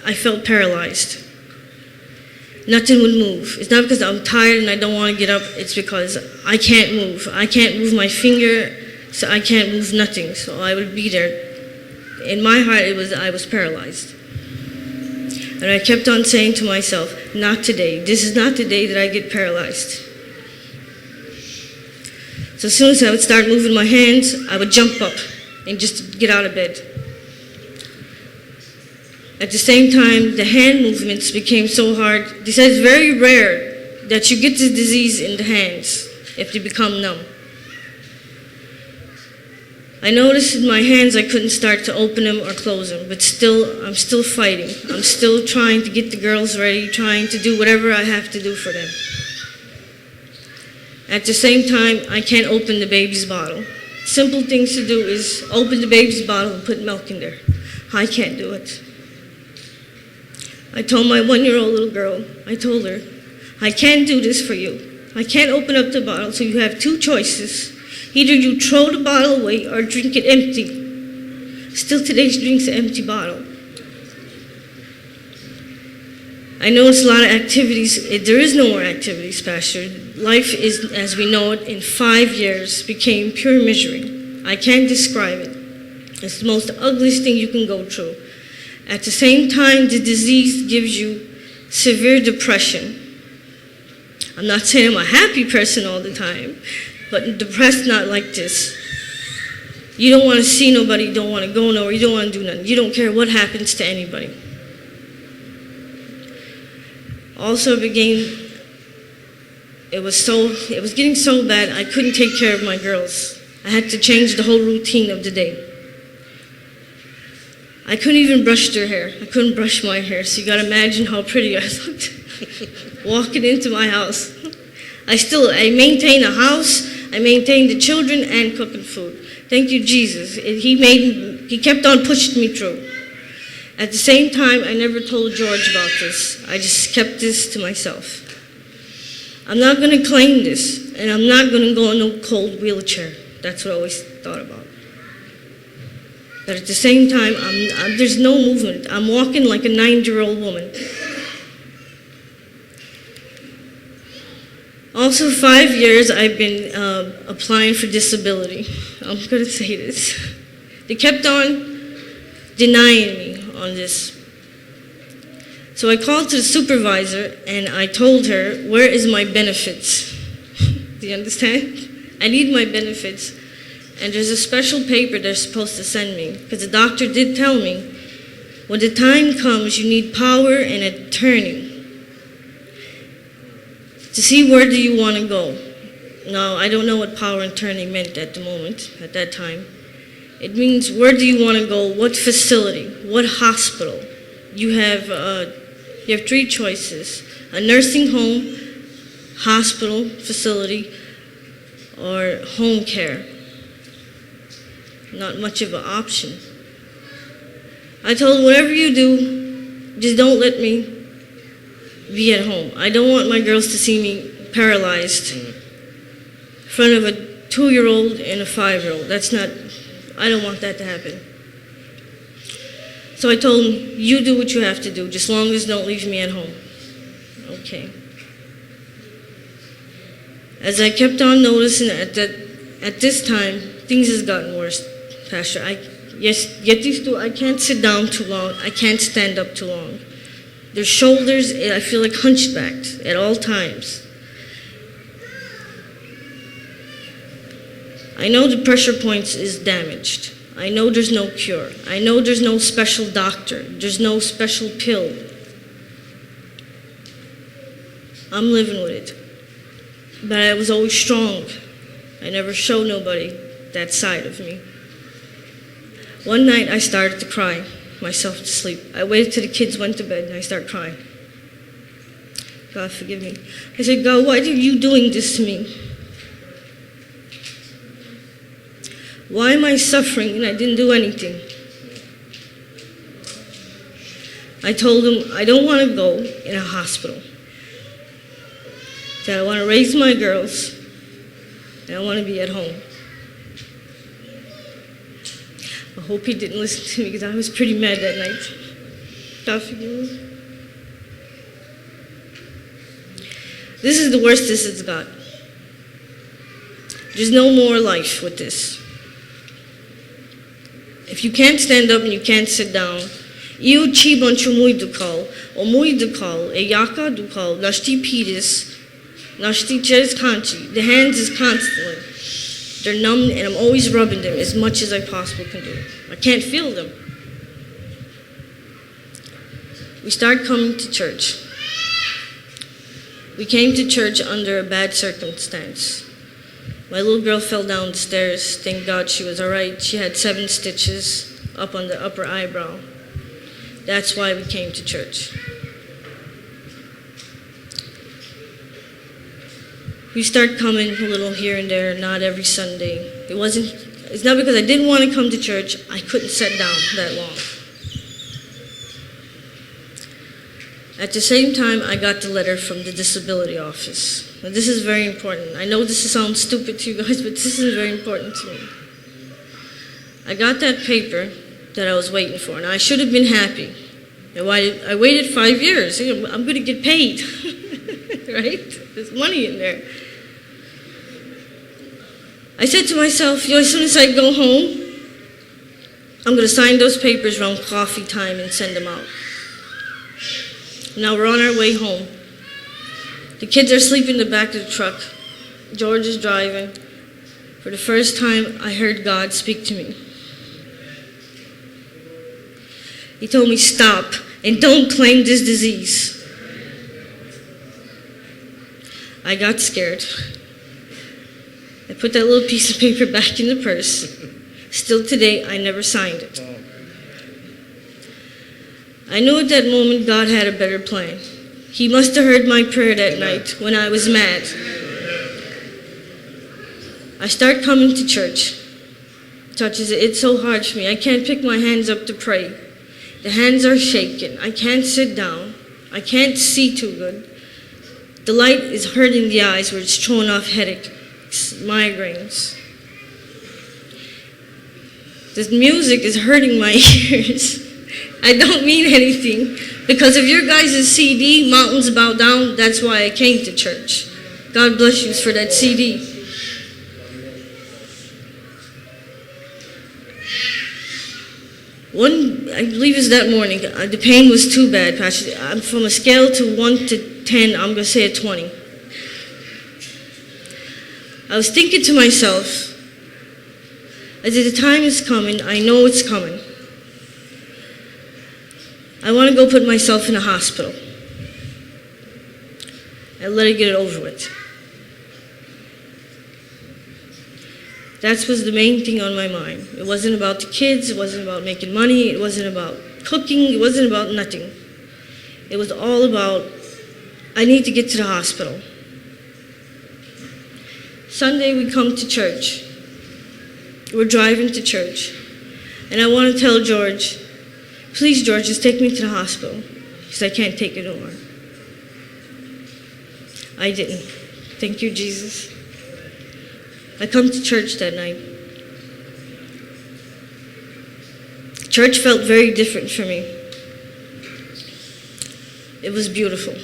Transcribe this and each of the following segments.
I felt paralyzed. Nothing would move. It's not because I'm tired and I don't want to get up. It's because I can't move. I can't move my finger, so I can't move nothing. So I would be there. In my heart, I was paralyzed. And I kept on saying to myself, not today. This is not the day that I get paralyzed. So as soon as I would start moving my hands, I would jump up and just get out of bed. At the same time, the hand movements became so hard. They said it's very rare that you get this disease in the hands if they become numb. I noticed in my hands I couldn't start to open them or close them, but I'm still fighting. I'm still trying to get the girls ready, trying to do whatever I have to do for them. At the same time, I can't open the baby's bottle. Simple things to do is open the baby's bottle and put milk in there. I can't do it. I told my 1-year-old little girl, I told her, I can't do this for you. I can't open up the bottle, so you have two choices. Either you throw the bottle away or drink it empty. Still today she drinks an empty bottle. I noticed a lot of activities. There is no more activities, Pastor. Life is, as we know it, in 5 years became pure misery. I can't describe it. It's the most ugliest thing you can go through. At the same time, the disease gives you severe depression. I'm not saying I'm a happy person all the time, but depressed not like this. You don't want to see nobody, you don't want to go nowhere, you don't want to do nothing. You don't care what happens to anybody. Also it was getting so bad I couldn't take care of my girls. I had to change the whole routine of the day. I couldn't even brush their hair. I couldn't brush my hair, so you gotta imagine how pretty I looked walking into my house. I maintain a house, I maintain the children and cooking food. Thank you, Jesus. He kept on pushing me through. At the same time, I never told George about this. I just kept this to myself. I'm not gonna claim this, and I'm not gonna go in no cold wheelchair. That's what I always thought about. But at the same time, there's no movement. I'm walking like a 9-year-old woman. Also, 5 years I've been applying for disability. I'm going to say this. They kept on denying me on this. So I called to the supervisor and I told her, where is my benefits? Do you understand? I need my benefits. And there's a special paper they're supposed to send me, because the doctor did tell me, when the time comes, you need power and attorney to see where do you want to go. Now, I don't know what power and attorney meant at the moment, at that time. It means where do you want to go, what facility, what hospital. You have 3 choices: a nursing home, hospital facility, or home care. Not much of an option. I told him, whatever you do, just don't let me be at home. I don't want my girls to see me paralyzed in front of a 2-year-old and a 5-year-old. I don't want that to happen. So I told him, you do what you have to do, just long as don't leave me at home. Okay. As I kept on noticing at this time, things has gotten worse, Pastor. I can't sit down too long. I can't stand up too long. Their shoulders, I feel like hunchbacked at all times. I know the pressure points is damaged. I know there's no cure. I know there's no special doctor. There's no special pill. I'm living with it. But I was always strong. I never showed nobody that side of me. One night I started to cry myself to sleep. I waited till the kids went to bed and I started crying. God forgive me. I said, God, why are you doing this to me? Why am I suffering and I didn't do anything? I told him I don't want to go in a hospital. That I want to raise my girls and I want to be at home. I hope he didn't listen to me because I was pretty mad that night. God forgive me. This is the worst this has got. There's no more life with this. If you can't stand up and you can't sit down, eu chibanchu muito call, o muito call, e yaka do call, nashti pedis, nashti ches kanchi. The hands is constantly. They're numb and I'm always rubbing them as much as I possibly can do. I can't feel them. We started coming to church. We came to church under a bad circumstance. My little girl fell down the stairs. Thank God she was all right. She had 7 stitches up on the upper eyebrow. That's why we came to church. We started coming a little here and there, not every Sunday. It's not because I didn't want to come to church. I couldn't sit down that long. At the same time, I got the letter from the disability office. Now, this is very important. I know this sounds stupid to you guys, but this is very important to me. I got that paper that I was waiting for, and I should have been happy. I waited 5 years. I'm going to get paid, right? There's money in there. I said to myself, as soon as I go home, I'm going to sign those papers around coffee time and send them out. Now we're on our way home. The kids are asleep in the back of the truck. George is driving. For the first time, I heard God speak to me. He told me, stop and don't claim this disease. I got scared. I put that little piece of paper back in the purse. Still today, I never signed it. I knew at that moment God had a better plan. He must have heard my prayer that night when I was mad. I start coming to church. It's so hard for me. I can't pick my hands up to pray. The hands are shaking. I can't sit down. I can't see too good. The light is hurting the eyes where it's throwing off headaches, migraines. The music is hurting my ears. I don't mean anything. Because of your guys' CD, Mountains Bow Down, that's why I came to church. God bless you for that CD. I believe it's that morning, the pain was too bad, Pastor. I'm from a scale to 1 to 10, I'm going to say a 20. I was thinking to myself, as the time is coming, I know it's coming. I want to go put myself in a hospital and let it get it over with. That was the main thing on my mind. It wasn't about the kids, it wasn't about making money, it wasn't about cooking, it wasn't about nothing. It was all about, I need to get to the hospital. Sunday we come to church. We're driving to church. And I want to tell George, please, George, just take me to the hospital because I can't take it no more. I didn't. Thank you, Jesus. I come to church that night. Church felt very different for me. It was beautiful.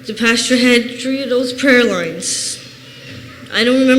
The pastor had 3 of those prayer lines. I don't remember